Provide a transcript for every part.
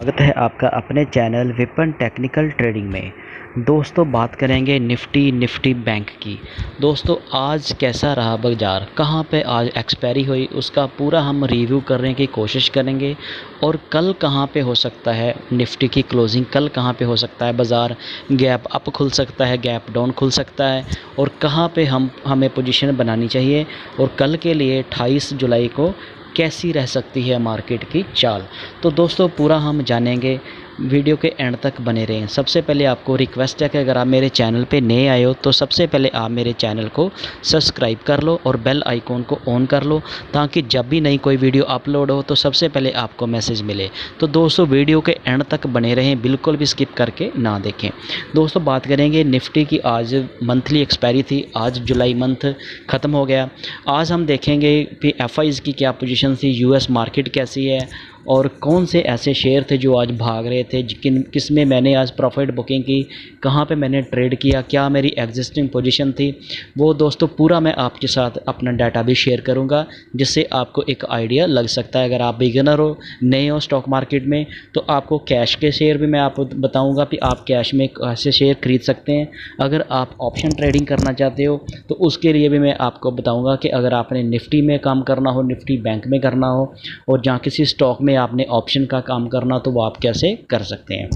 स्वागत है आपका अपने चैनल विपन टेक्निकल ट्रेडिंग में। दोस्तों बात करेंगे निफ्टी बैंक की। दोस्तों आज कैसा रहा बाज़ार, कहां पे आज एक्सपायरी हुई, उसका पूरा हम रिव्यू करने की कोशिश करेंगे। और कल कहां पे हो सकता है निफ्टी की क्लोजिंग, कल कहां पे हो सकता है बाज़ार गैप अप खुल सकता है, गैप डाउन खुल सकता है, और कहां पे हमें पोजीशन बनानी चाहिए, और कल के लिए 28 जुलाई को कैसी रह सकती है मार्केट की चाल। तो दोस्तों पूरा हम जानेंगे, वीडियो के एंड तक बने रहें। सबसे पहले आपको रिक्वेस्ट है कि अगर आप मेरे चैनल पे नए आए हो तो सबसे पहले आप मेरे चैनल को सब्सक्राइब कर लो और बेल आइकॉन को ऑन कर लो, ताकि जब भी नई कोई वीडियो अपलोड हो तो सबसे पहले आपको मैसेज मिले। तो दोस्तों वीडियो के एंड तक बने रहें, बिल्कुल भी स्किप करके ना देखें। दोस्तों बात करेंगे निफ्टी की। आज मंथली एक्सपायरी थी, आज जुलाई मंथ ख़त्म हो गया। आज हम देखेंगे कि एफआईज़ की क्या पोजीशन थी, यूएस मार्केट कैसी है, और कौन से ऐसे शेयर थे जो आज भाग रहे थे, किस में मैंने आज प्रॉफिट बुकिंग की, कहाँ पे मैंने ट्रेड किया, क्या मेरी एग्जिस्टिंग पोजीशन थी। वो दोस्तों पूरा मैं आपके साथ अपना डाटा भी शेयर करूँगा, जिससे आपको एक आइडिया लग सकता है। अगर आप बिगिनर हो, नए हो स्टॉक मार्केट में, तो आपको कैश के शेयर भी मैं आपको बताऊँगा कि आप कैश में ऐसे शेयर खरीद सकते हैं। अगर आप ऑप्शन ट्रेडिंग करना चाहते हो तो उसके लिए भी मैं आपको बताऊँगा कि अगर आपने निफ्टी में काम करना हो, निफ्टी बैंक में करना हो, और जहाँ किसी स्टॉक में आपने ऑप्शन का काम करना, तो वो आप कैसे कर सकते हैं।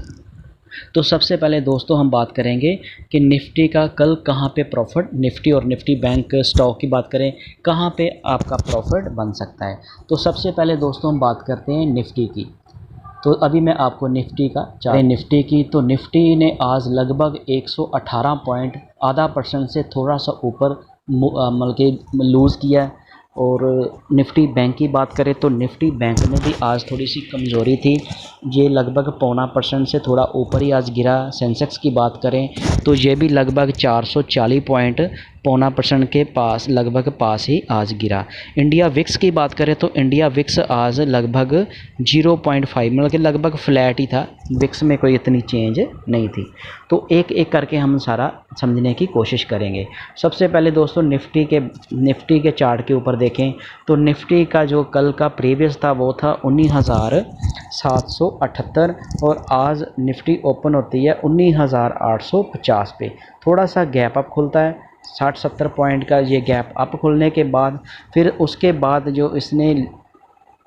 तो सबसे पहले दोस्तों हम बात करेंगे कि निफ्टी का कल कहाँ पे प्रॉफिट, निफ्टी और निफ्टी बैंक स्टॉक की बात करें, कहाँ पे आपका प्रॉफिट बन सकता है। तो सबसे पहले दोस्तों हम बात करते हैं निफ्टी की। तो अभी मैं आपको निफ्टी का चार्ट, निफ्टी की, तो निफ्टी ने आज लगभग 118 पॉइंट, आधा परसेंट से थोड़ा सा ऊपर मतलब कि लूज़ किया है। और निफ्टी बैंक की बात करें तो निफ्टी बैंक में भी आज थोड़ी सी कमज़ोरी थी, ये लगभग 0.25% से थोड़ा ऊपर ही आज गिरा। सेंसेक्स की बात करें तो ये भी लगभग 440 पॉइंट, 0.25% के पास लगभग पास ही आज गिरा। इंडिया विक्स की बात करें तो इंडिया विक्स आज लगभग 0.5, मतलब कि लगभग फ्लैट ही था, विक्स में कोई इतनी चेंज नहीं थी। तो एक एक करके हम सारा समझने की कोशिश करेंगे। सबसे पहले दोस्तों निफ्टी के चार्ट के ऊपर देखें तो निफ्टी का जो कल का प्रीवियस था वो था 19,778, और आज निफ्टी ओपन होती है 19,850 पे। थोड़ा सा गैप अप खुलता है, 60-70 पॉइंट का ये गैप अप खुलने के बाद फिर उसके बाद जो इसने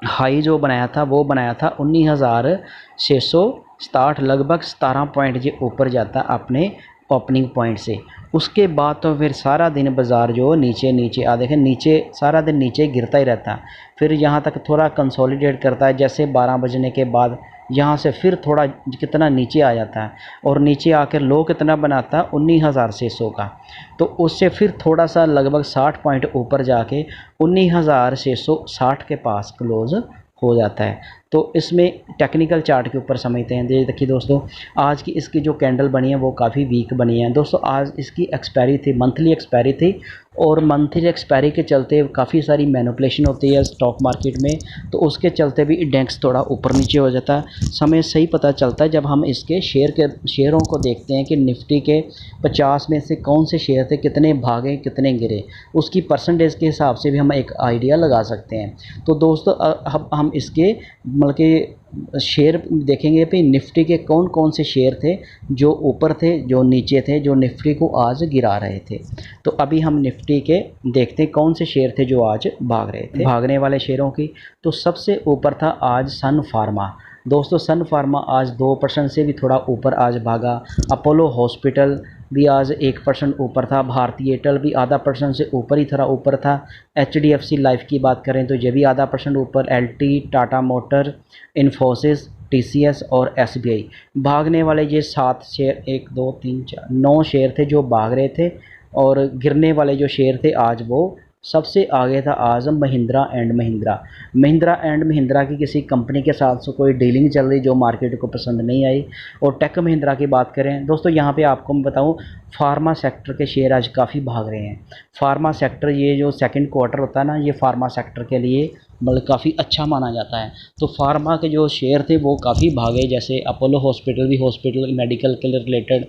हाई जो बनाया था वो बनाया था 19,667, लगभग 17 पॉइंट ये ऊपर जाता अपने ओपनिंग पॉइंट से। उसके बाद तो फिर सारा दिन बाज़ार जो नीचे आ, देखें नीचे सारा दिन नीचे गिरता ही रहता है। फिर यहाँ तक थोड़ा कंसोलिडेट करता है, जैसे 12 बजने के बाद यहाँ से फिर थोड़ा कितना नीचे आ जाता है, और नीचे आकर लो कितना बनाता है 19,600 का। तो उससे फिर थोड़ा सा लगभग 60 पॉइंट ऊपर जाके 19,660 के पास क्लोज़ हो जाता है। तो इसमें टेक्निकल चार्ट के ऊपर समझते हैं। देखिए दोस्तों, आज की इसकी जो कैंडल बनी है वो काफ़ी वीक बनी है। दोस्तों आज इसकी एक्सपायरी थी, मंथली एक्सपायरी थी, और मंथली एक्सपायरी के चलते काफ़ी सारी मैनिपुलेशन होती है स्टॉक मार्केट में, तो उसके चलते भी इंडेक्स थोड़ा ऊपर नीचे हो जाता है। समय सही पता चलता है जब हम इसके शेयरों को देखते हैं कि निफ्टी के 50 में से कौन से शेयर थे, कितने भागे कितने गिरे, उसकी परसेंटेज के हिसाब से भी हम एक आइडिया लगा सकते हैं। तो दोस्तों अब हम इसके मतलब कि शेयर देखेंगे कि निफ्टी के कौन कौन से शेयर थे जो ऊपर थे, जो नीचे थे, जो निफ्टी को आज गिरा रहे थे। तो अभी हम निफ्टी के देखते हैं कौन से शेयर थे जो आज भाग रहे थे। भागने वाले शेयरों की तो सबसे ऊपर था आज सन फार्मा। दोस्तों सन फार्मा आज 2% से भी थोड़ा ऊपर आज भागा। अपोलो हॉस्पिटल भी आज 1% ऊपर था। भारतीय एयरटेल भी आधा परसेंट से ऊपर ही थोड़ा ऊपर था। HDFC लाइफ की बात करें तो ये भी आधा परसेंट ऊपर। LT, Tata motor, Infosys, TCS और SBI भागने वाले ये 7 शेयर, 1 2 3 4 9 शेयर थे जो भाग रहे थे। और गिरने वाले जो शेयर थे आज वो सबसे आगे था आज महिंद्रा एंड महिंद्रा की किसी कंपनी के साथ से कोई डीलिंग चल रही जो मार्केट को पसंद नहीं आई। और टेक महिंद्रा की बात करें दोस्तों, यहाँ पे आपको मैं बताऊँ फार्मा सेक्टर के शेयर आज काफ़ी भाग रहे हैं। फार्मा सेक्टर, ये जो सेकंड क्वार्टर होता है ना, ये फार्मा सेक्टर के लिए मतलब काफ़ी अच्छा माना जाता है। तो फार्मा के जो शेयर थे वो काफ़ी भागे, जैसे अपोलो हॉस्पिटल भी, हॉस्पिटल मेडिकल के रिलेटेड।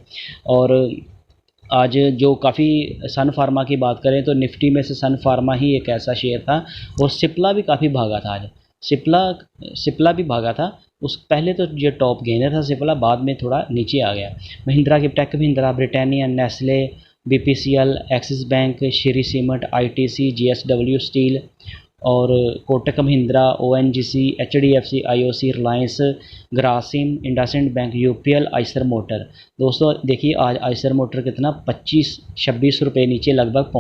और आज जो काफ़ी सन फार्मा की बात करें तो निफ्टी में से सन फार्मा ही एक ऐसा शेयर था। और सिप्ला भी काफ़ी भागा था आज, सिप्ला भी भागा था। उस पहले तो ये टॉप गेनर था सिप्ला, बाद में थोड़ा नीचे आ गया। महिंद्रा की Tech Mahindra, Britannia, Nestle, BPCL, Axis bank, Shri cement, ITC, JSW steel और Kotak Mahindra, ONGC, HDFC, IOC, Reliance, Grasim, IndusInd bank, UPL, Eicher motor. दोस्तों देखिए आज आइसर मोटर कितना 25-26 रुपये नीचे, लगभग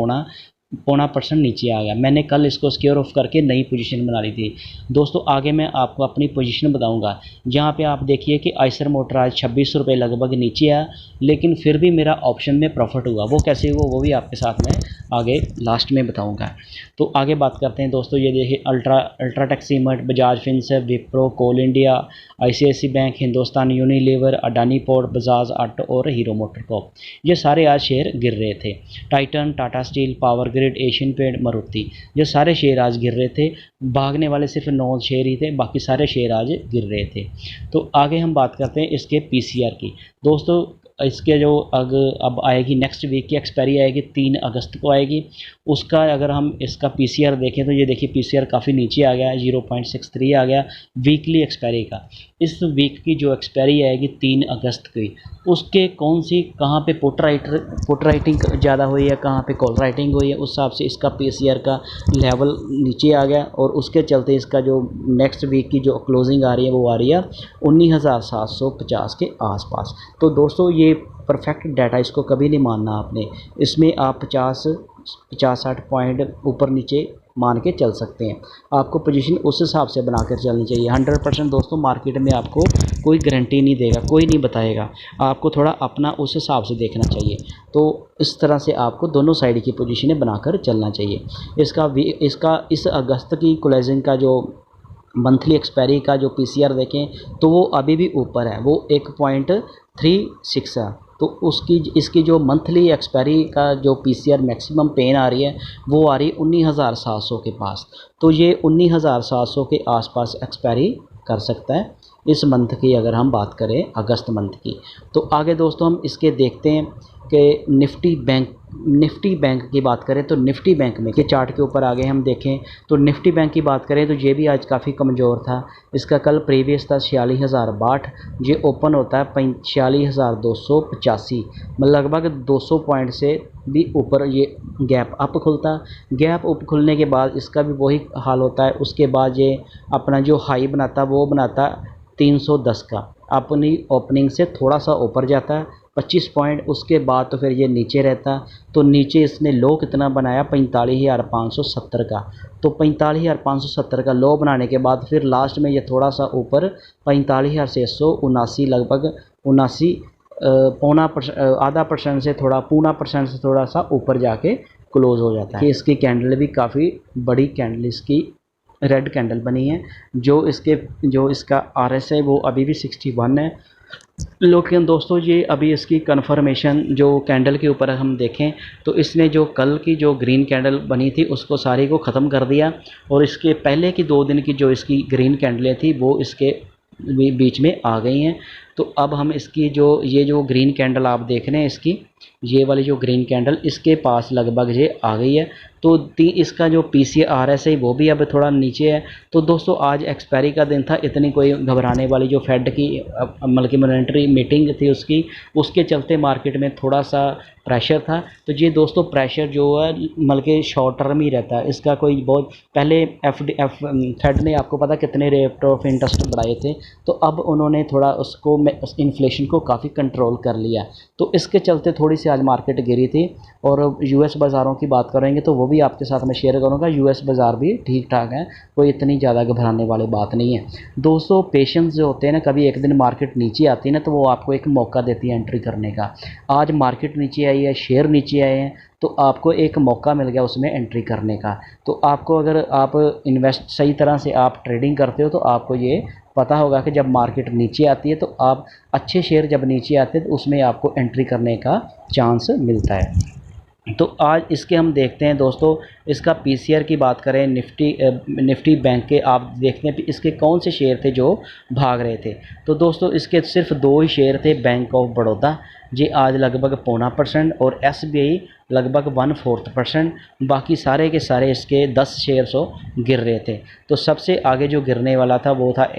पौना परसेंट नीचे आ गया। मैंने कल इसको स्क्योर ऑफ करके नई पोजीशन बना ली थी। दोस्तों आगे मैं आपको अपनी पोजीशन बताऊंगा। जहां पे आप देखिए कि आइसर मोटर आज 26 रुपये लगभग नीचे आया, लेकिन फिर भी मेरा ऑप्शन में प्रॉफिट हुआ। वो कैसे हुआ वो भी आपके साथ मैं आगे लास्ट में बताऊंगा। तो आगे बात करते हैं दोस्तों। ये देखिए UltraTech cement, Bajaj Finserv, Wipro, Coal India, ICIC bank, Hindustan Unilever, Adani port, Bajaj auto और हीरो मोटरकॉर्प, ये सारे आज शेयर गिर रहे थे। Titan, Tata steel, power grid, Asian paint, Maruti, ये सारे शेयर आज गिर रहे थे। भागने वाले सिर्फ 9 शेयर ही थे, बाकी सारे शेयर आज गिर रहे थे। तो आगे हम बात करते हैं इसके पीसीआर की। दोस्तों इसके जो अब आएगी नेक्स्ट वीक की एक्सपायरी आएगी 3 अगस्त को आएगी। उसका अगर हम इसका पीसीआर देखें तो ये देखिए पीसीआर काफ़ी नीचे आ गया है, 0.63 आ गया वीकली एक्सपायरी का। इस वीक की जो एक्सपायरी आएगी 3 अगस्त की, उसके कौन सी कहाँ पे पुट राइटिंग ज़्यादा हुई है, कहाँ पे कॉल राइटिंग हुई है, उस हिसाब से इसका पीसीआर का लेवल नीचे आ गया और उसके चलते इसका जो नेक्स्ट वीक की जो क्लोजिंग आ रही है वो आ रही है 19,750 के आसपास। तो दोस्तों ये परफेक्ट डाटा, इसको कभी नहीं मानना आपने। इसमें आप 50-60 पॉइंट ऊपर नीचे मान के चल सकते हैं। आपको पोजीशन उस हिसाब से बनाकर चलनी चाहिए। 100% दोस्तों मार्केट में आपको कोई गारंटी नहीं देगा, कोई नहीं बताएगा, आपको थोड़ा अपना उस हिसाब से देखना चाहिए। तो इस तरह से आपको दोनों साइड की पोजीशनें बनाकर चलना चाहिए। इसका इस अगस्त की क्लोजिंग का जो मंथली एक्सपायरी का जो पीसीआर देखें तो वो अभी भी ऊपर है, वो 1.36 है। तो इसकी जो मंथली एक्सपायरी का जो पीसीआर मैक्सिमम पेन आ रही है वो आ रही है 19,700 के पास। तो ये 19,700 के आसपास एक्सपायरी कर सकता है इस मंथ की, अगर हम बात करें अगस्त मंथ की। तो आगे दोस्तों हम इसके देखते हैं कि निफ्टी बैंक की बात करें तो निफ्टी बैंक में के चार्ट के ऊपर आगे हम देखें तो निफ्टी बैंक की बात करें तो ये भी आज काफ़ी कमज़ोर था। इसका कल प्रीवियस था 46,062, ये ओपन होता है 46,285, मतलब लगभग 200 पॉइंट से भी ऊपर ये गैप अप खुलता। गैप अप खुलने के बाद इसका भी वही हाल होता है। उसके बाद ये अपना जो हाई बनाता वो बनाता 310 का, अपनी ओपनिंग से थोड़ा सा ऊपर जाता है 25 पॉइंट, उसके बाद तो फिर ये नीचे रहता। तो नीचे इसने लो कितना बनाया 45,570 का। तो 45,570 का लो बनाने के बाद फिर लास्ट में ये थोड़ा सा ऊपर 45,679, लगभग 79 आधा परसेंट से थोड़ा पौना परसेंट से थोड़ा सा ऊपर जाके क्लोज हो जाता है। कि इसकी कैंडल भी काफ़ी बड़ी कैंडल इसकी रेड कैंडल बनी है। जो इसका आरएस है वो अभी भी 61 है। लेकिन दोस्तों ये अभी इसकी कन्फर्मेशन जो कैंडल के ऊपर हम देखें तो इसने जो कल की जो ग्रीन कैंडल बनी थी उसको सारी को ख़त्म कर दिया और इसके पहले की 2 दिन की जो इसकी ग्रीन कैंडलें थी वो इसके बीच में आ गई हैं। तो अब हम इसकी ये जो ग्रीन कैंडल आप देख रहे हैं, इसकी ये वाली जो ग्रीन कैंडल इसके पास लगभग ये आ गई है। तो इसका जो पीसीआरएस है वो भी अब थोड़ा नीचे है। तो दोस्तों आज एक्सपायरी का दिन था, इतनी कोई घबराने वाली जो फेड की मल्टी मॉनेटरी मीटिंग थी उसके चलते मार्केट में थोड़ा सा प्रेशर था। तो ये दोस्तों प्रेशर जो है बल्कि शॉर्ट टर्म ही रहता है, इसका कोई बहुत पहले फेड ने आपको पता कितने रेट ऑफ इंटरेस्ट बढ़ाए थे, तो अब उन्होंने थोड़ा उसको इन्फ्लेशन को काफ़ी कंट्रोल कर लिया। तो इसके चलते थोड़ी सी आज मार्केट गिरी थी। और यूएस बाज़ारों की बात करेंगे तो वो भी आपके साथ मैं शेयर करूंगा। यूएस बाज़ार भी ठीक ठाक है, कोई इतनी ज़्यादा घबराने वाली बात नहीं है। दोस्तों पेशेंस जो होते हैं ना, कभी एक दिन मार्केट नीचे आती है ना तो वो आपको एक मौका देती है एंट्री करने का। आज मार्केट नीचे आई है, शेयर नीचे आए हैं, तो आपको एक मौका मिल गया उसमें एंट्री करने का। तो आपको अगर आप इन्वेस्ट सही तरह से आप ट्रेडिंग करते हो तो आपको ये पता होगा कि जब मार्केट नीचे आती है तो आप अच्छे शेयर जब नीचे आते हैं तो उसमें आपको एंट्री करने का चांस मिलता है। तो आज इसके हम देखते हैं दोस्तों, इसका पीसीआर की बात करें निफ्टी बैंक के, आप देखते हैं इसके कौन से शेयर थे जो भाग रहे थे। तो दोस्तों इसके सिर्फ 2 ही शेयर थे, बैंक ऑफ बड़ौदा ये आज लगभग 0.25% और SBI लगभग 1/4%। बाकी सारे के सारे इसके 10 शेयर गिर रहे थे। तो सबसे आगे जो गिरने वाला था वो था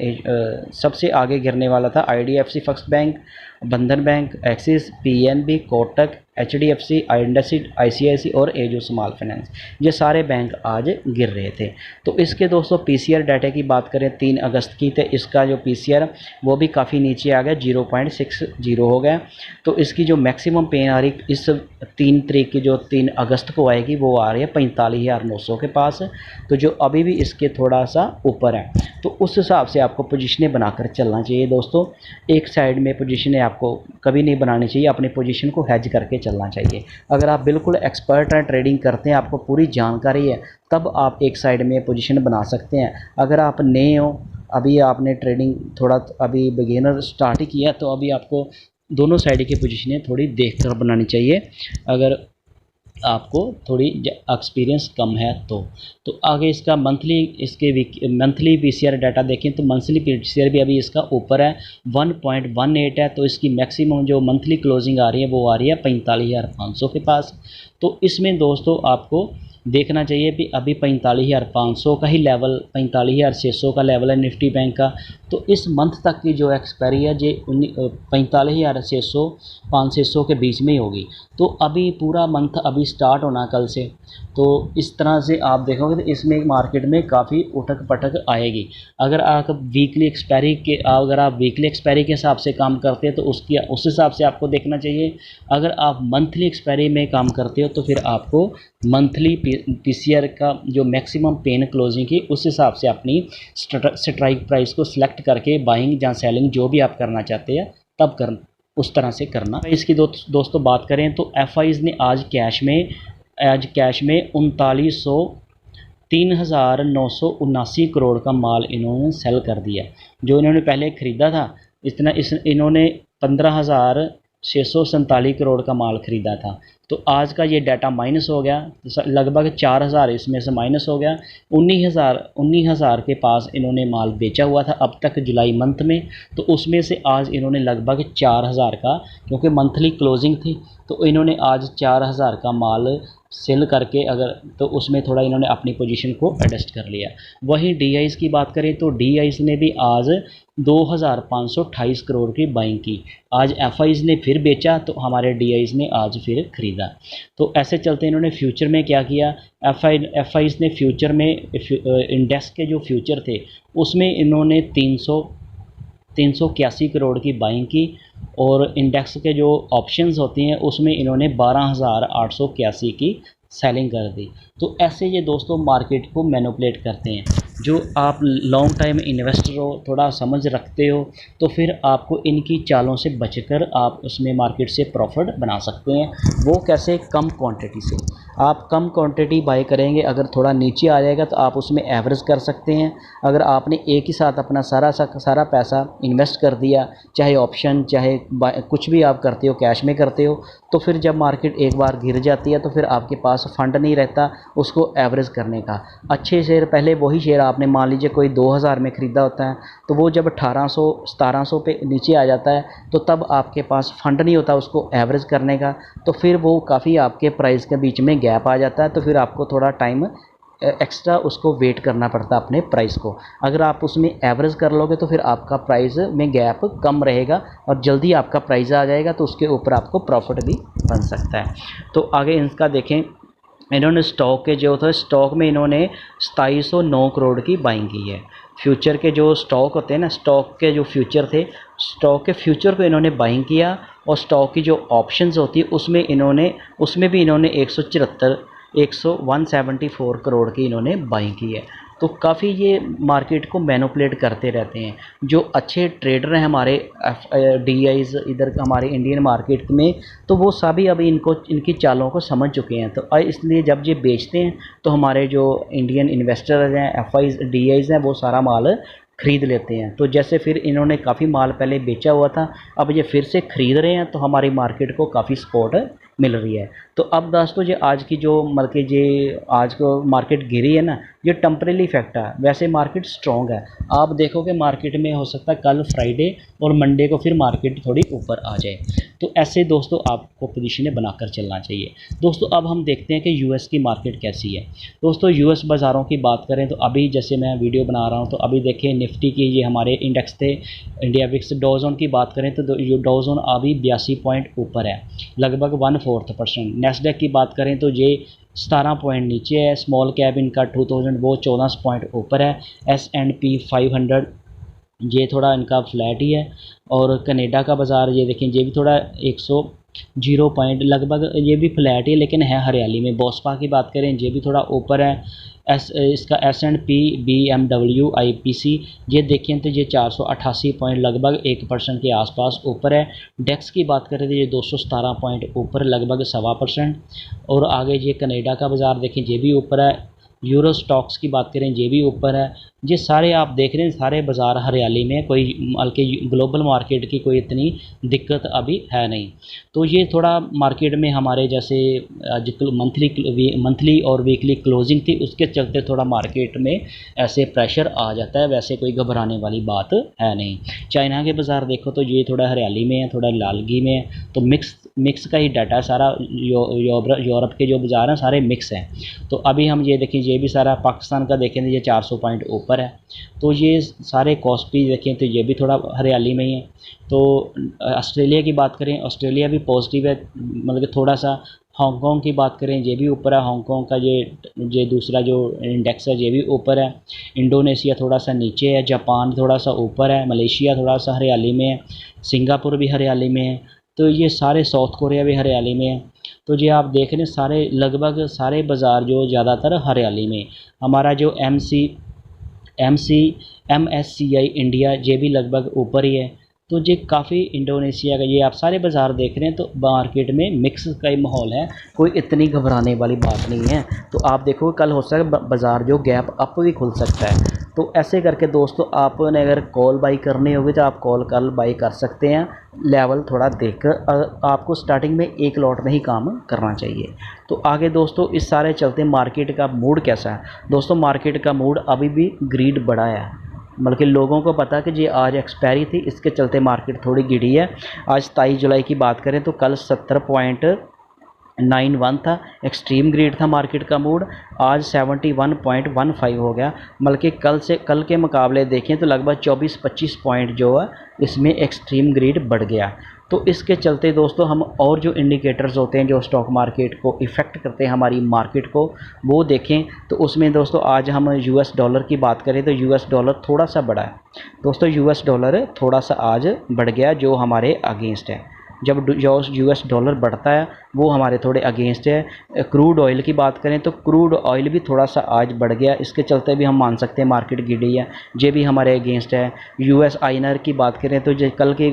सबसे आगे गिरने वाला था IDFC फर्स्ट बैंक, बंधन bank, axis, PNB, Kotak, HDFC, IndusInd, ICICI और एजो स्मॉल फाइनेंस। ये सारे बैंक आज गिर रहे थे। तो इसके दोस्तों PCR डाटा की बात करें 3 अगस्त की, तो इसका जो PCR वो भी काफ़ी नीचे आ गया, 0.60 हो गया। तो इसकी जो मैक्सिमम पेन आ रही इस 3 तारीख की, जो 3 अगस्त को आएगी, वो आ रही है 45,900 के पास। तो जो अभी भी इसके थोड़ा सा ऊपर है, तो उस हिसाब से आपको पोजीशनें बनाकर चलना चाहिए दोस्तों। एक साइड में पोजीशनें आपको कभी नहीं बनानी चाहिए, अपनी पोजीशन को हेज करके चलना चाहिए। अगर आप बिल्कुल एक्सपर्ट हैं, ट्रेडिंग करते हैं, आपको पूरी जानकारी है, तब आप एक साइड में पोजीशन बना सकते हैं। अगर आप नए हो, अभी आपने ट्रेडिंग थोड़ा अभी बिगिनर स्टार्ट ही किया, तो अभी आपको दोनों साइड की पोजीशनें थोड़ी देख कर बनानी चाहिए। अगर आपको थोड़ी एक्सपीरियंस कम है तो आगे इसका मंथली PCR डाटा देखें तो मंथली PCR भी अभी इसका ऊपर है, 1.18 है। तो इसकी मैक्सिमम जो मंथली क्लोजिंग आ रही है वो आ रही है 45,500 के पास। तो इसमें दोस्तों आपको देखना चाहिए कि अभी 45,500 का ही लेवल, 45,600 का लेवल है निफ्टी बैंक का। तो इस मंथ तक की जो एक्सपायरी है ये 45,600 500 के बीच में ही होगी। तो अभी पूरा मंथ अभी स्टार्ट होना कल से, तो इस तरह से आप देखोगे तो इसमें मार्केट में काफ़ी उठक पटक आएगी। अगर आप वीकली एक्सपायरी के हिसाब से काम करते हैं तो उस हिसाब से आपको देखना चाहिए। अगर आप मंथली एक्सपायरी में काम करते हो तो फिर आपको मंथली PCR का जो मैक्सिमम पेन क्लोजिंग की, उस हिसाब से अपनी स्ट्राइक प्राइस को सिलेक्ट करके बाइंग या सेलिंग जो भी आप करना चाहते हैं तब उस तरह से करना। इसकी दोस्तों बात करें तो FIs ने आज कैश में 3,979 करोड़ का माल इन्होंने सेल कर दिया। जो इन्होंने पहले ख़रीदा था इन्होंने 15,647 करोड़ का माल ख़रीदा था। तो आज का ये डाटा माइनस हो गया, लगभग 4,000 इसमें से माइनस हो गया। 19,000 के पास इन्होंने माल बेचा हुआ था अब तक जुलाई मंथ में। तो उसमें से आज इन्होंने लगभग 4,000 का, क्योंकि मंथली क्लोजिंग थी, तो इन्होंने आज 4,000 का माल सेल करके तो उसमें थोड़ा इन्होंने अपनी पोजीशन को एडजस्ट कर लिया। वहीं DIs की बात करें तो DIs ने भी आज 2,528 करोड़ की बाइंग की। आज FIs ने फिर बेचा तो हमारे DIs ने आज फिर ख़रीदा। तो ऐसे चलते इन्होंने फ्यूचर में क्या किया, FIs ने फ्यूचर में इंडेक्स के जो फ्यूचर थे उसमें इन्होंने 381 करोड़ की बाइंग की, और इंडेक्स के जो ऑप्शंस होती हैं उसमें इन्होंने 12,881 की सेलिंग कर दी। तो ऐसे ये दोस्तों मार्केट को मैनिपुलेट करते हैं। जो आप लॉन्ग टाइम इन्वेस्टर हो, थोड़ा समझ रखते हो, तो फिर आपको इनकी चालों से बचकर आप उसमें मार्केट से प्रॉफिट बना सकते हैं। वो कैसे? कम क्वांटिटी से। आप कम क्वांटिटी बाय करेंगे, अगर थोड़ा नीचे आ जाएगा तो आप उसमें एवरेज कर सकते हैं। अगर आपने एक ही साथ अपना सारा पैसा इन्वेस्ट कर दिया, चाहे ऑप्शन चाहे कुछ भी आप करते हो, कैश में करते हो, तो फिर जब मार्केट एक बार गिर जाती है तो फिर आपके पास फंड नहीं रहता उसको एवरेज करने का। अच्छे शेयर, पहले वही शेयर आपने मान लीजिए कोई 2,000 में ख़रीदा होता है, तो वो जब 1,800-1,700 पे नीचे आ जाता है तो तब आपके पास फंड नहीं होता उसको एवरेज करने का, तो फिर वो काफ़ी आपके प्राइस के बीच में गैप आ जाता है। तो फिर आपको थोड़ा टाइम एक्स्ट्रा उसको वेट करना पड़ता है अपने प्राइस को। अगर आप उसमें एवरेज कर लोगे तो फिर आपका प्राइस में गैप कम रहेगा और जल्दी आपका प्राइस आ जाएगा, तो उसके ऊपर आपको प्रॉफिट भी बन सकता है। तो आगे इनका देखें, इन्होंने स्टॉक के जो था, स्टॉक में इन्होंने 2709 करोड़ की बाइंग की है। फ्यूचर के जो स्टॉक होते हैं ना, स्टॉक के जो फ्यूचर थे, स्टॉक के फ्यूचर को इन्होंने बाइंग किया, और स्टॉक की जो ऑप्शंस होती है उसमें भी इन्होंने 174 करोड़ की इन्होंने बाइंग की है। तो काफ़ी ये मार्केट को मैनिपुलेट करते रहते हैं। जो अच्छे ट्रेडर हैं हमारे DIs इधर हमारे इंडियन मार्केट में, तो वो सभी अभी इनकी चालों को समझ चुके हैं। तो इसलिए जब ये बेचते हैं तो हमारे जो इंडियन इन्वेस्टर हैं, FIs DIs हैं, वो सारा माल ख़रीद लेते हैं। तो जैसे फिर इन्होंने काफ़ी माल पहले बेचा हुआ था, अब ये फिर से ख़रीद रहे हैं, तो हमारी मार्केट को काफ़ी सपोर्ट मिल रही है। तो अब दोस्तों ये आज की जो आज को मार्केट गिरी है ना, ये टेम्परेरी इफेक्ट है। वैसे मार्केट स्ट्रॉन्ग है। आप देखोगे मार्केट में हो सकता है कल फ्राइडे और मंडे को फिर मार्केट थोड़ी ऊपर आ जाए। तो ऐसे दोस्तों आपको पोजीशनें बनाकर चलना चाहिए। दोस्तों अब हम देखते हैं कि यूएस की मार्केट कैसी है। दोस्तों यूएस बाज़ारों की बात करें तो अभी जैसे मैं वीडियो बना रहा हूं तो अभी देखिए निफ्टी की ये हमारे इंडेक्स थे इंडिया विक्स। डॉ जोन की बात करें तो डॉ जोन अभी 82 पॉइंट ऊपर है, लगभग 1/4%। नेस्डेक की बात करें तो ये 17 पॉइंट नीचे है। स्मॉल कैप इनका 2000 वो 14 पॉइंट ऊपर है। S&P 500 ये थोड़ा इनका फ्लैट ही है। और कनाडा का बाज़ार ये देखें, ये भी थोड़ा 100 पॉइंट लगभग ये भी फ्लैट ही है लेकिन है हरियाली में। बोस्पा की बात करें ये भी थोड़ा ऊपर है। इसका S&P BMW IPC ये देखें तो ये 488 पॉइंट लगभग 1% के आसपास ऊपर है। डेक्स की बात करें तो ये 217 पॉइंट ऊपर लगभग 1.25%। और आगे ये कनाडा का बाज़ार देखें ये भी ऊपर है। यूरो स्टॉक्स की बात करें ये भी ऊपर है। ये सारे आप देख रहे हैं सारे बाज़ार हरियाली में, कोई बल्कि ग्लोबल मार्केट की कोई इतनी दिक्कत अभी है नहीं। तो ये थोड़ा मार्केट में हमारे जैसे आज मंथली और वीकली क्लोजिंग थी उसके चलते थोड़ा मार्केट में ऐसे प्रेशर आ जाता है, वैसे कोई घबराने वाली बात है नहीं। चाइना के बाज़ार देखो तो ये थोड़ा हरियाली में है, थोड़ा लालगी में है। तो मिक्स का ही डाटा सारा यूरोप के जो बाज़ार हैं सारे मिक्स हैं। तो अभी हम ये देखें ये भी सारा पाकिस्तान का देखें तो ये 400 पॉइंट ऊपर है। तो ये सारे कॉस्पी देखें तो ये भी थोड़ा हरियाली में ही है। तो ऑस्ट्रेलिया की बात करें, ऑस्ट्रेलिया भी पॉजिटिव है, मतलब कि थोड़ा सा। हांगकांग की बात करें ये भी ऊपर है। हांगकांग का ये दूसरा जो इंडेक्स है ये भी ऊपर है। इंडोनेशिया थोड़ा सा नीचे है। जापान थोड़ा सा ऊपर है। मलेशिया थोड़ा सा हरियाली में है। सिंगापुर भी हरियाली में है। तो ये सारे साउथ कोरिया भी हरियाली में है। तो ये आप देख रहे हैं सारे लगभग सारे बाज़ार जो ज़्यादातर हरियाली में। हमारा जो MSCI इंडिया ये भी लगभग ऊपर ही है। तो ये काफ़ी इंडोनेशिया का ये आप सारे बाज़ार देख रहे हैं तो मार्केट में मिक्स का ही माहौल है, कोई इतनी घबराने वाली बात नहीं है। तो आप देखो कल हो सकता है बाज़ार जो गैप अप भी खुल सकता है। तो ऐसे करके दोस्तों आपने अगर कॉल बाई करनी होगी तो आप कॉल कल बाई कर सकते हैं। लेवल थोड़ा देखकर आपको स्टार्टिंग में एक लॉट में ही काम करना चाहिए। तो आगे दोस्तों इस सारे चलते मार्केट का मूड कैसा है। दोस्तों मार्केट का मूड अभी भी ग्रीड बड़ा है, बल्कि लोगों को पता कि ये आज एक्सपायरी थी इसके चलते मार्केट थोड़ी गिरी है। आज 23 जुलाई की बात करें तो कल 70.91 था, एक्सट्रीम ग्रीड था मार्केट का मूड। आज 71.15 हो गया, बल्कि कल के मुकाबले देखें तो लगभग 24-25 पॉइंट जो है इसमें एक्सट्रीम ग्रीड बढ़ गया। तो इसके चलते दोस्तों हम और जो इंडिकेटर्स होते हैं जो स्टॉक मार्केट को इफ़ेक्ट करते हैं हमारी मार्केट को वो देखें। तो उसमें दोस्तों आज हम US डॉलर की बात करें तो US डॉलर थोड़ा सा बढ़ा है। दोस्तों US डॉलर थोड़ा सा आज बढ़ गया जो हमारे अगेंस्ट है। जब US डॉलर बढ़ता है वो हमारे थोड़े अगेंस्ट है। क्रूड ऑयल की बात करें तो क्रूड ऑयल भी थोड़ा सा आज बढ़ गया, इसके चलते भी हम मान सकते हैं मार्केट गिरी है, ये भी हमारे अगेंस्ट है। US INR की बात करें तो ये कल के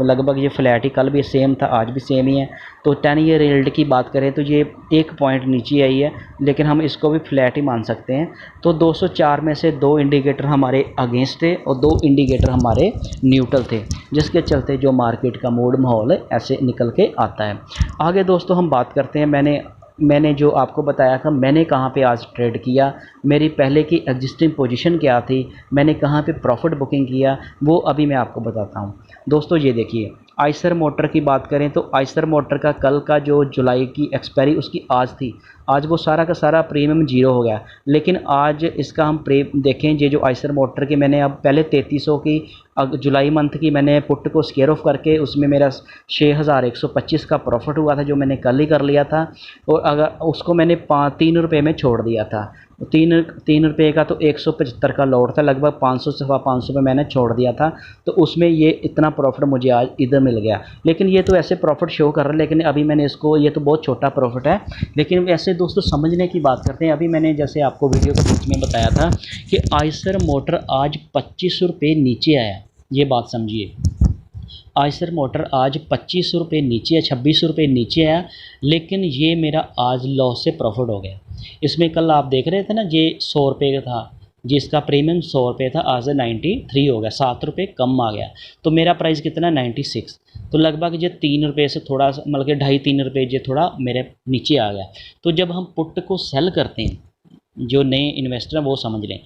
लगभग ये फ्लैट ही, कल भी सेम था आज भी सेम ही है। तो 10 ईयर यील्ड की बात करें तो ये 1 पॉइंट नीचे आई है, लेकिन हम इसको भी फ्लैट ही मान सकते हैं। तो 204 में से 2 इंडिकेटर हमारे अगेंस्ट थे और 2 इंडिकेटर हमारे न्यूट्रल थे, जिसके चलते जो मार्केट का मूड माहौल ऐसे निकल के आता है। आगे दोस्तों हम बात करते हैं, मैंने जो आपको बताया था मैंने कहाँ पे आज ट्रेड किया, मेरी पहले की एग्जिस्टिंग पोजीशन क्या थी, मैंने कहाँ पे प्रॉफिट बुकिंग किया, वो अभी मैं आपको बताता हूँ। दोस्तों ये देखिए आइसर मोटर की बात करें तो आइसर मोटर का कल का जो जुलाई की एक्सपायरी उसकी आज थी, आज वो सारा का सारा प्रीमियम 0 हो गया। लेकिन आज इसका हम देखें, ये जो आइसर मोटर की मैंने अब पहले 3300 की जुलाई मंथ की मैंने पुट को स्केयर ऑफ करके उसमें मेरा 6125 का प्रॉफिट हुआ था जो मैंने कल ही कर लिया था। और अगर उसको मैंने 3 रुपये में छोड़ दिया था, तीन रुपये का तो 175 का लॉट था, लगभग 500 से 500 पे मैंने छोड़ दिया था। तो उसमें ये इतना प्रॉफिट मुझे आज इधर मिल गया। लेकिन ये तो ऐसे प्रॉफिट शो कर रहा है, लेकिन अभी मैंने इसको, ये तो बहुत छोटा प्रॉफिट है, लेकिन ऐसे दोस्तों समझने की बात करते हैं। अभी मैंने जैसे आपको वीडियो के बीच में बताया था कि आइसर मोटर आज 25 रुपये नीचे आया, ये बात समझिए। आइसर मोटर आज 25 रुपये नीचे है, 26 रुपये नीचे आया, लेकिन ये मेरा आज लॉस से प्रॉफिट हो गया। इसमें कल आप देख रहे थे ना, ये 100 रुपये का था, जिसका प्रीमियम 100 रुपये था, आज 93 हो गया, 7 रुपये कम आ गया। तो मेरा प्राइस कितना 96, तो लगभग ये 3 रुपये से थोड़ा सा, मतलब कि 2.5-3 रुपये ये थोड़ा मेरे नीचे आ गया। तो जब हम पुट को सेल करते हैं, जो नए इन्वेस्टर हैं वो समझ लें,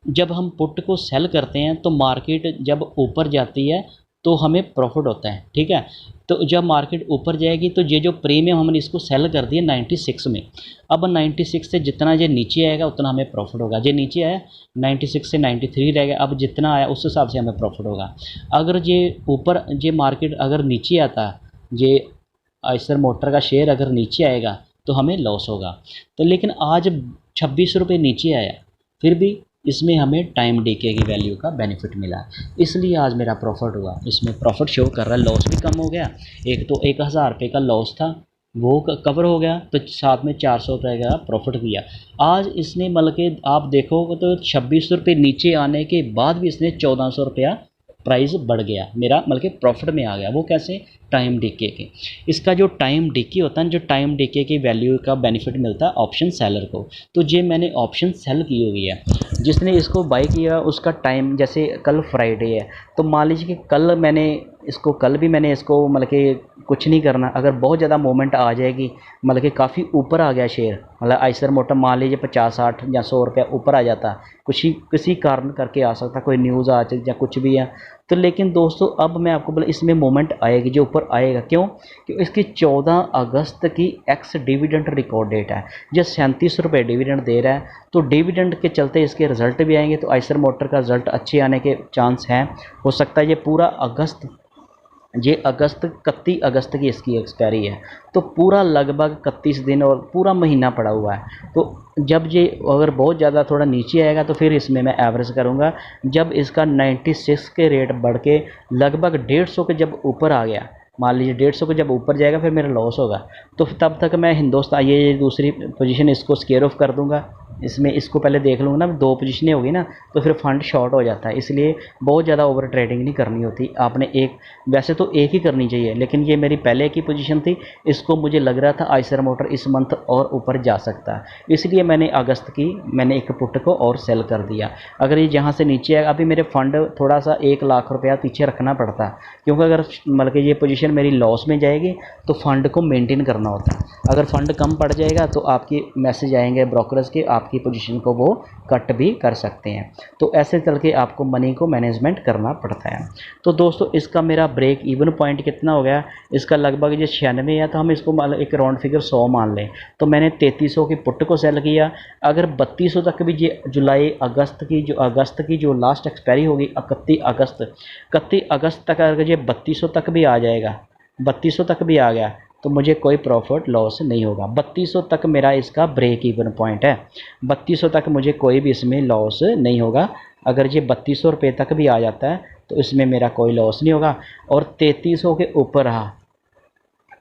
जब हम पुट को सेल करते हैं तो मार्केट जब ऊपर जाती है तो हमें प्रॉफिट होता है, ठीक है। तो जब मार्केट ऊपर जाएगी तो ये जो प्रीमियम हमने इसको सेल कर दिया 96 में, अब 96 से जितना ये नीचे आएगा उतना हमें प्रॉफिट होगा। ये नीचे आया 96 से 93 रह गया, अब जितना आया उस हिसाब से हमें प्रॉफिट होगा। अगर ये ऊपर ये मार्केट अगर नीचे आता, ये आइसर मोटर का शेयर अगर नीचे आएगा तो हमें लॉस होगा। तो लेकिन आज 26 रुपये नीचे आया, फिर भी इसमें हमें टाइम डीके की वैल्यू का बेनिफिट मिला, इसलिए आज मेरा प्रॉफिट हुआ। इसमें प्रॉफिट शो कर रहा है, लॉस भी कम हो गया। एक तो 1000 रुपये का लॉस था वो कवर हो गया, तो साथ में 400 रुपये का प्रॉफिट दिया। आज इसने मतलब कि आप देखोगे तो 26 रुपये नीचे आने के बाद भी इसने 1400 रुपया प्राइस बढ़ गया, मेरा मतलब कि प्रॉफिट में आ गया। वो कैसे? टाइम डीके के। इसका जो टाइम डीके होता है, जो टाइम डीके की वैल्यू का बेनिफिट मिलता है ऑप्शन सेलर को। तो ये मैंने ऑप्शन सेल की हुई है, जिसने इसको बाई किया उसका टाइम, जैसे कल फ्राइडे है तो मान लीजिए कि कल भी मैंने इसको मतलब कि कुछ नहीं करना। अगर बहुत ज़्यादा मूवमेंट आ जाएगी, मतलब कि काफ़ी ऊपर आ गया शेयर, मतलब आइसर मोटर मान लीजिए 50, 60 या 100 रुपया ऊपर आ जाता, किसी कारण करके आ सकता, कोई न्यूज़ आ जाए या कुछ भी है। तो लेकिन दोस्तों अब मैं आपको बोला इसमें मोमेंट आएगी, जो ऊपर आएगा। क्यों? क्योंकि इसकी 14 अगस्त की एक्स डिविडेंड रिकॉर्ड डेट है, जो 37 रुपये डिविडेंड दे रहा है। तो डिविडेंड के चलते इसके रिज़ल्ट भी आएंगे, तो आइसर मोटर का रिज़ल्ट अच्छे आने के चांस हैं। हो सकता है ये पूरा अगस्त, ये 31 अगस्त की इसकी एक्सपायरी है, तो पूरा लगभग 31 दिन और पूरा महीना पड़ा हुआ है। तो जब ये अगर बहुत ज़्यादा थोड़ा नीचे आएगा तो फिर इसमें मैं एवरेज करूँगा। जब इसका 96 के रेट बढ़ के लगभग 150 के जब ऊपर आ गया, मान लीजिए 150 के जब ऊपर जाएगा, फिर मेरा लॉस होगा। तो तब तक मैं हिंदुस्तान, ये दूसरी पोजीशन इसको स्केयर ऑफ कर दूंगा। इसमें इसको पहले देख लूँगा ना, 2 पोजीशनें होगी ना, तो फिर फंड शॉर्ट हो जाता है। इसलिए बहुत ज़्यादा ओवर ट्रेडिंग नहीं करनी होती आपने। वैसे तो एक ही करनी चाहिए, लेकिन ये मेरी पहले की पोजीशन थी, इसको मुझे लग रहा था आइसर मोटर इस मंथ और ऊपर जा सकता है, इसलिए मैंने अगस्त की एक पुट को और सेल कर दिया। अगर ये जहाँ से नीचे आएगा, अभी मेरे फंड थोड़ा सा 1 लाख रुपया पीछे रखना पड़ता है, क्योंकि अगर मतलब कि ये पोजीशन मेरी लॉस में जाएगी तो फंड को मेंटेन करना होता है। अगर फंड कम पड़ जाएगा तो आपकी मैसेज आएंगे ब्रोकर्स के, आपकी पोजीशन को वो कट भी कर सकते हैं। तो ऐसे चल के आपको मनी को मैनेजमेंट करना पड़ता है। तो दोस्तों इसका मेरा ब्रेक इवन पॉइंट कितना हो गया? इसका लगभग ये 96 है, तो हम इसको एक राउंड फिगर 100 मान लें। तो मैंने 3300 की पुट को सेल किया। अगर 3200 तक भी ये अगस्त की जो लास्ट एक्सपायरी होगी 31 अगस्त तक, अगर ये 3200 तक भी आ जाएगा, 3200 तक भी आ गया, तो मुझे कोई प्रॉफिट लॉस नहीं होगा। 3200 तक मेरा इसका ब्रेक इवन पॉइंट है, 3200 तक मुझे कोई भी इसमें लॉस नहीं होगा। अगर ये 3200 रुपये तक भी आ जाता है तो इसमें मेरा कोई लॉस नहीं होगा। और 3300 के ऊपर रहा,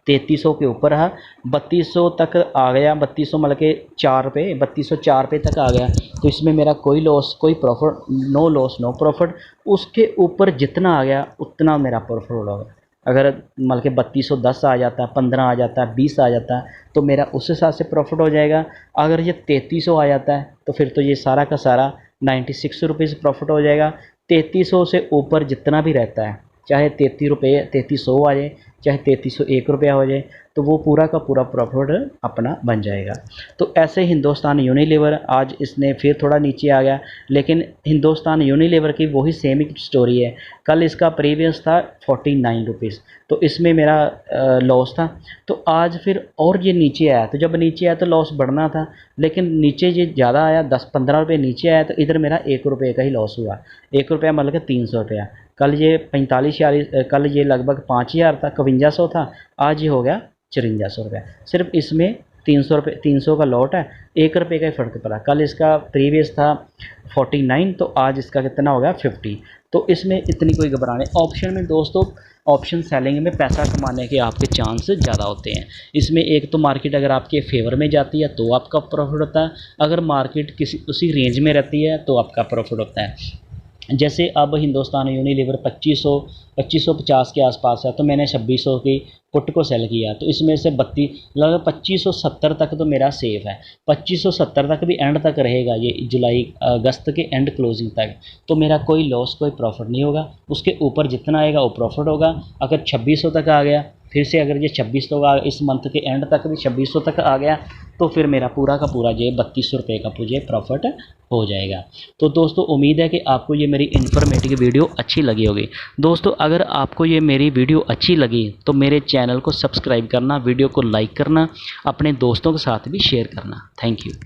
3300 के ऊपर रहा, 3200 तक आ गया, 3200 मतलब के 4 रुपये, 3204 रुपये तक आ गया, तो इसमें मेरा कोई लॉस, कोई profit, no loss no profit. उसके ऊपर जितना आ गया उतना मेरा प्रॉफिट होगा। अगर मतलब कि 3210 आ जाता है, 15 आ जाता है, 20 आ जाता है, तो मेरा उस हिसाब से प्रॉफिट हो जाएगा। अगर ये 3300 आ जाता है तो फिर तो ये सारा का सारा 96 रुपये प्रॉफिट हो जाएगा। 3300 से ऊपर जितना भी रहता है, चाहे 3300 आ जाए, चाहे 3301 रुपया हो जाए, तो वो पूरा का पूरा प्रॉफिट अपना बन जाएगा। तो ऐसे हिंदुस्तान यूनिलीवर आज इसने फिर थोड़ा नीचे आ गया, लेकिन हिंदुस्तान यूनिलीवर की वही सेम ही स्टोरी है। कल इसका प्रीवियस था 49 रुपीज़, तो इसमें मेरा लॉस था। तो आज फिर और ये नीचे आया, तो जब नीचे आया तो लॉस बढ़ना था, लेकिन नीचे ये ज़्यादा आया, 10-15 रुपये नीचे आया, तो इधर मेरा 1 रुपये का ही लॉस हुआ। 1 रुपया मतलब कि 300 रुपया। कल ये 45-46, कल ये लगभग 5000 था, 5100 था, आज ये हो गया 5400 रुपया। सिर्फ इसमें 300 रुपये, 300 का लॉट है, 1 रुपये का ही फ़र्क पड़ा। कल इसका प्रीवियस था 49, तो आज इसका कितना हो गया 50। तो इसमें इतनी कोई घबराने, ऑप्शन में दोस्तों, ऑप्शन सेलिंग में पैसा कमाने के आपके चांस ज़्यादा होते हैं। इसमें एक तो मार्केट अगर आपके फेवर में जाती है तो आपका प्रॉफिट होता है, अगर मार्केट किसी उसी रेंज में रहती है तो आपका प्रॉफिट होता है। जैसे अब हिंदुस्तान यूनिलीवर 2550 के आसपास है, तो मैंने 2600 की पुट को सेल किया, तो इसमें से 32 लगभग 2570 तक तो मेरा सेफ है। 2570 तक भी एंड तक रहेगा, ये जुलाई अगस्त के एंड क्लोजिंग तक, तो मेरा कोई लॉस कोई प्रॉफिट नहीं होगा। उसके ऊपर जितना आएगा वो प्रॉफिट होगा। अगर 2600 तक आ गया, फिर से अगर ये 2600 का इस मंथ के एंड तक भी 2600 तक आ गया, तो फिर मेरा पूरा का पूरा जो 3200 रुपये का मुझे प्रॉफिट हो जाएगा। तो दोस्तों उम्मीद है कि आपको ये मेरी इन्फॉर्मेटिव वीडियो अच्छी लगी होगी। दोस्तों अगर आपको ये मेरी वीडियो अच्छी लगी तो मेरे चैनल को सब्सक्राइब करना, वीडियो को लाइक करना, अपने दोस्तों के साथ भी शेयर करना। Thank you.